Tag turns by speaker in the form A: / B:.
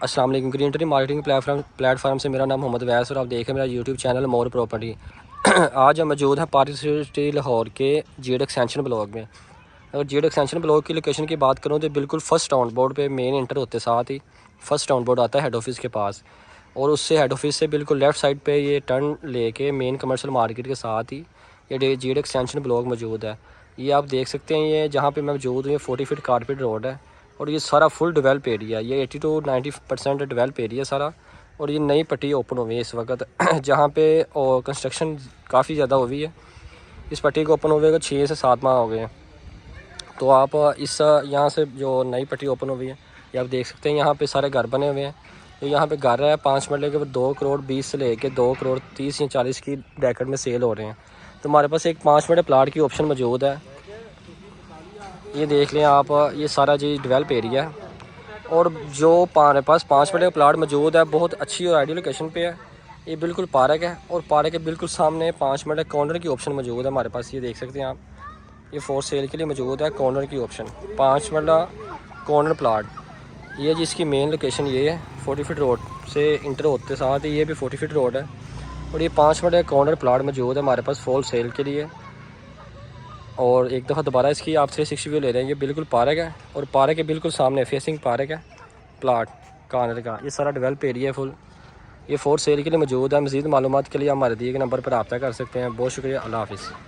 A: अस्सलाम वालेकुम। Green tree marketing platform से मेरा नाम मोहम्मद वैस और आप देख रहे हैं मेरा यूट्यूब चैनल मोर प्रॉपर्टी। आज हम मौजूद हैं पार्क सिटी लाहौर के जेड एक्सटेंशन ब्लॉक में। अगर जेड एक्सटेंशन ब्लॉक की लोकेशन की बात करूँ तो बिल्कुल फर्स्ट टाउन बोर्ड पे मेन इंटर होते साथ ही फर्स्ट टाउन बोर्ड आता है हेड ऑफिस के पास, और उससे हेड ऑफिस से बिल्कुल लेफ़्ट साइड पे ये टर्न लेके मेन कमर्शियल मार्केट के साथ ही ये जेड एक्सटेंशन ब्लॉक मौजूद है। ये आप देख सकते हैं, ये जहाँ पे मैं मौजूद हूँ ये 40 फीट कारपेट रोड है और ये सारा फुल डेवलप एरिया, ये 80 to 90% डेवलप एरिया सारा। और ये नई पट्टी ओपन हुई है इस वक्त जहाँ पे और कंस्ट्रक्शन काफ़ी ज़्यादा हुई है। इस पट्टी को ओपन हुए 6 से 7 माह हो गए हैं। तो आप इस यहाँ से जो नई पट्टी ओपन हुई है ये आप देख सकते हैं, यहाँ पे सारे घर बने हुए हैं। तो यहाँ पे घर है 5 मरले के 2 करोड़ 20 से लेके 2 करोड़ 30 या 40 की ब्रैकेट में सेल हो रहे हैं। तो हमारे पास एक 5 मरले प्लाट की ऑप्शन मौजूद है। ये देख लें आप, ये सारा जी डेवलप एरिया है और जो हमारे पास 5 मरले प्लाट मौजूद है बहुत अच्छी और आइडियल लोकेशन पे है। ये बिल्कुल पार्क है और पार्क के बिल्कुल सामने 5 मरले कॉर्नर की ऑप्शन मौजूद है हमारे पास। ये देख सकते हैं आप, ये फॉर सेल के लिए मौजूद है कॉर्नर की ऑप्शन 5 मरला कॉर्नर प्लाट। ये जिसकी मेन लोकेशन ये है 40 फीट रोड से इंटर होते साथ ही ये भी 40 फीट रोड है और ये 5 मरले कॉर्नर प्लाट मौजूद है हमारे पास फॉर सेल के लिए। और एक दफ़ा दोबारा इसकी आप 360 व्यू ले रहे हैं। ये बिल्कुल पार्क है और पार्क के बिल्कुल सामने फेसिंग पार्क है प्लाट कॉर्नर का। ये सारा डेवलप एरिया है फुल, ये फॉर सेल के लिए मौजूद है। मज़ीद मालूमात के लिए हमारे दिए गए नंबर पर रब्ता कर सकते हैं। बहुत शुक्रिया, अल्लाह हाफ़िज़।